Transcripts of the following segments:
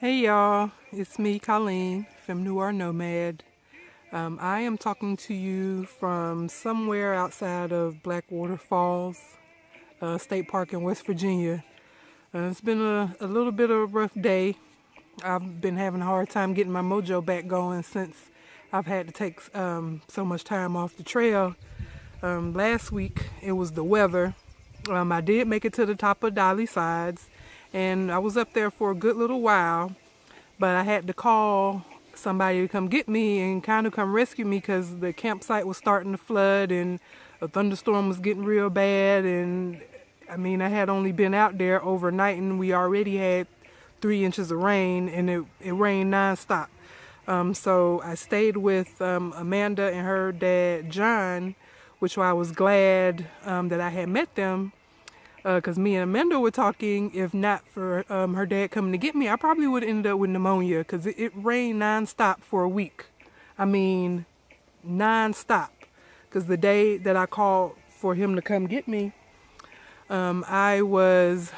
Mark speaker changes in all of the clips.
Speaker 1: Hey y'all, it's me, Colleen from Noir Nomad. I am talking to you from somewhere outside of Blackwater Falls State Park in West Virginia. It's been a little bit of a rough day. I've been having a hard time getting my mojo back going since I've had to take so much time off the trail. Last week it was the weather. I did make it to the top of Dolly Sides, and I was up there for a good little while, but I had to call somebody to come get me and kind of come rescue me because the campsite was starting to flood and a thunderstorm was getting real bad. And I had only been out there overnight and we already had 3 inches of rain, and it rained nonstop. So I stayed with Amanda and her dad John, which I was glad that I had met them, because me and Amanda were talking. If not for her dad coming to get me, I probably would end up with pneumonia because it rained nonstop for a week. Nonstop. Because the day that I called for him to come get me, I was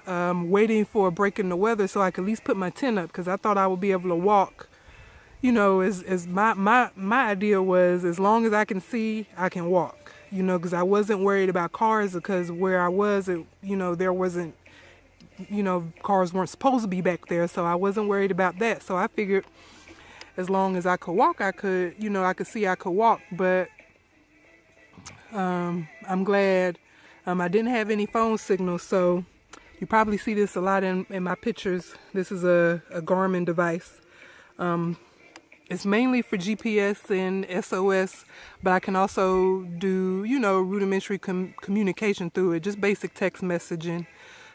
Speaker 1: waiting for a break in the weather so I could at least put my tent up, because I thought I would be able to walk. As my idea was, as long as I can see, I can walk. Because I wasn't worried about cars, because where I was, there wasn't, cars weren't supposed to be back there, so I wasn't worried about that. So I figured as long as I could walk, I could see I could walk. But I'm glad I didn't have any phone signal, so you probably see this a lot in my pictures. This is a Garmin device. It's mainly for GPS and SOS, but I can also do, rudimentary communication through it, just basic text messaging.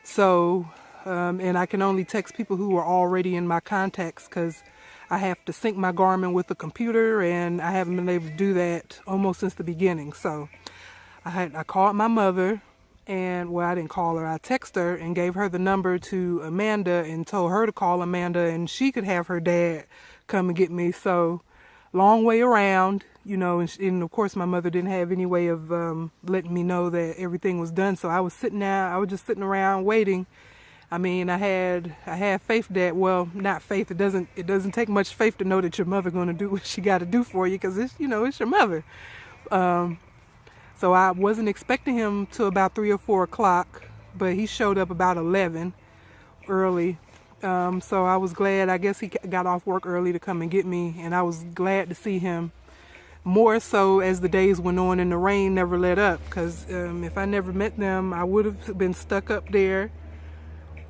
Speaker 1: So, and I can only text people who are already in my contacts, because I have to sync my Garmin with the computer, and I haven't been able to do that almost since the beginning. So I called my mother, and I didn't call her. I texted her and gave her the number to Amanda and told her to call Amanda, and she could have her dad come and get me. So long way around, and of course my mother didn't have any way of letting me know that everything was done. So I was just sitting around waiting. I had faith that, well, not faith. It doesn't take much faith to know that your mother going to do what she got to do for you, because it's your mother. So I wasn't expecting him till about 3 or 4 o'clock, but he showed up about 11 early. So I was glad. I guess he got off work early to come and get me, and I was glad to see him. More so as the days went on and the rain never let up, because if I never met them, I would have been stuck up there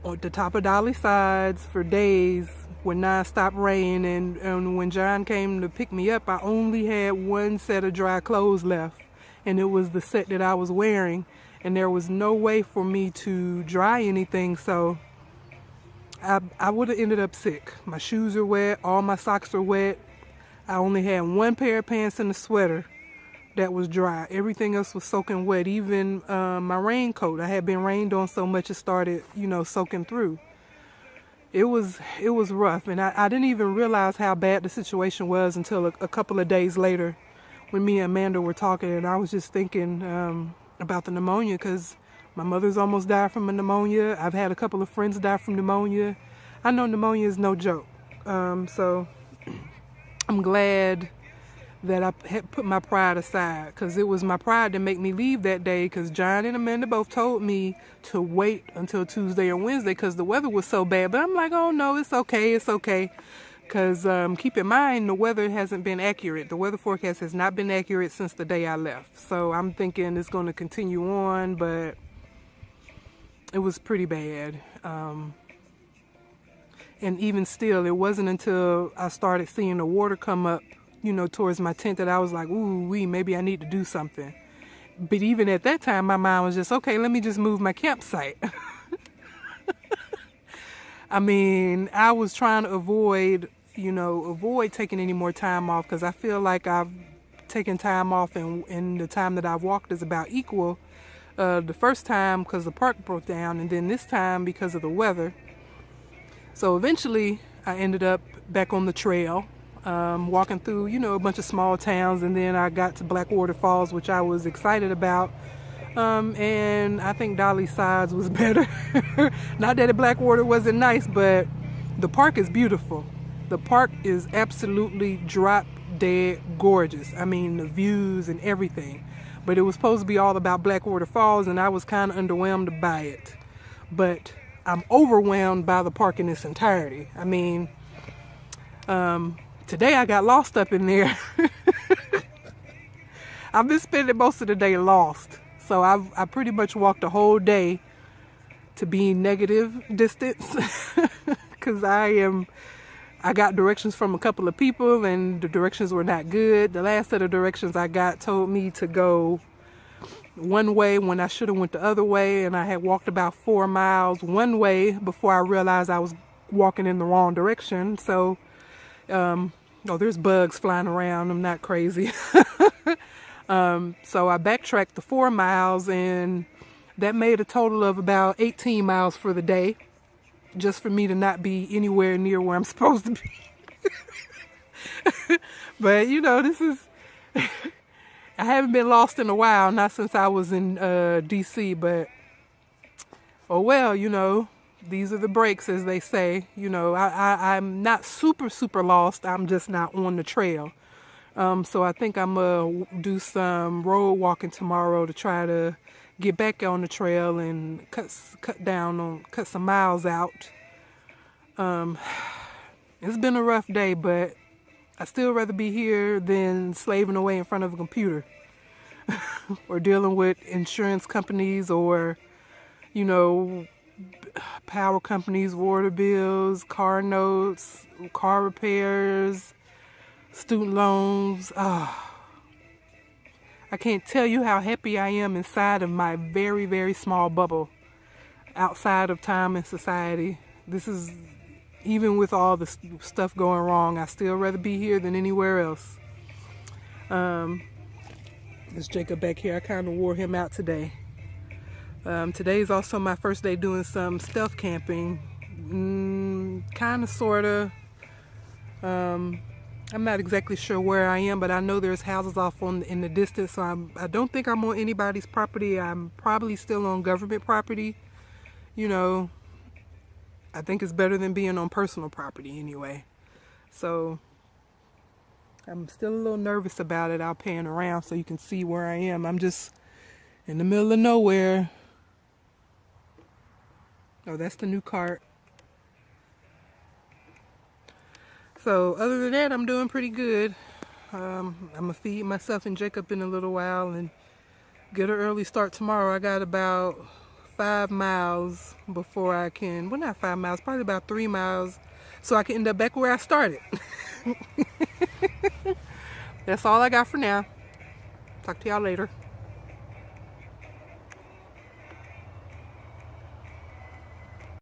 Speaker 1: at the top of Dolly Sides for days with nonstop rain. And when John came to pick me up, I only had one set of dry clothes left, and it was the set that I was wearing, and there was no way for me to dry anything. So I would have ended up sick. My shoes are wet, all my socks are wet. I only had one pair of pants and a sweater that was dry. Everything else was soaking wet. Even my raincoat, I had been rained on so much it started, soaking through. It was rough, and I didn't even realize how bad the situation was until a couple of days later, when me and Amanda were talking, and I was just thinking about the pneumonia, because my mother's almost died from a pneumonia. I've had a couple of friends die from pneumonia. I know pneumonia is no joke. So I'm glad that I had put my pride aside, because it was my pride that made me leave that day, because John and Amanda both told me to wait until Tuesday or Wednesday because the weather was so bad. But I'm like, oh no, it's okay. Because keep in mind, the weather hasn't been accurate. The weather forecast has not been accurate since the day I left. So I'm thinking it's going to continue on, but it was pretty bad. And even still, it wasn't until I started seeing the water come up, towards my tent, that I was like, ooh, maybe I need to do something. But even at that time, my mind was just, okay, let me just move my campsite. I was trying to avoid taking any more time off, because I feel like I've taken time off, and the time that I've walked is about equal. The first time because the park broke down, and then this time because of the weather. So eventually I ended up back on the trail, walking through, a bunch of small towns, and then I got to Blackwater Falls, which I was excited about. And I think Dolly Sides was better. Not that the Blackwater wasn't nice, but The park is beautiful. The park is absolutely drop dead gorgeous. I mean, the views and everything. But it was supposed to be all about Blackwater Falls, and I was kind of underwhelmed by it. But I'm overwhelmed by the park in its entirety. I mean, today I got lost up in there. I've been spending most of the day lost. So I pretty much walked the whole day to be negative distance. Because I got directions from a couple of people, and the directions were not good. The last set of directions I got told me to go one way when I should have went the other way, and I had walked about 4 miles one way before I realized I was walking in the wrong direction. So, there's bugs flying around. I'm not crazy. So I backtracked the 4 miles, and that made a total of about 18 miles for the day, just for me to not be anywhere near where I'm supposed to be. But this is I haven't been lost in a while, not since I was in DC, but oh well, these are the breaks, as they say. I'm not super lost. I'm just not on the trail. So I think I'm gonna do some road walking tomorrow to try to get back on the trail and cut some miles out. It's been a rough day, but I still rather be here than slaving away in front of a computer or dealing with insurance companies or, power companies, water bills, car notes, car repairs, student loans. I can't tell you how happy I am inside of my very, very small bubble outside of time and society. This is, even with all the stuff going wrong, I still rather be here than anywhere else. There's Jacob back here. I kind of wore him out today. Today is also my first day doing some stealth camping. Kind of, sort of. I'm not exactly sure where I am, but I know there's houses off in the distance, so I don't think I'm on anybody's property. I'm probably still on government property. I think it's better than being on personal property anyway. So I'm still a little nervous about it. I'll pan around so you can see where I am. I'm just in the middle of nowhere. Oh, that's the new cart. So other than that, I'm doing pretty good. I'm gonna feed myself and Jacob in a little while and get an early start tomorrow. I got about 5 miles before I can, well, not 5 miles, probably about 3 miles, so I can end up back where I started. That's all I got for now. Talk to y'all later.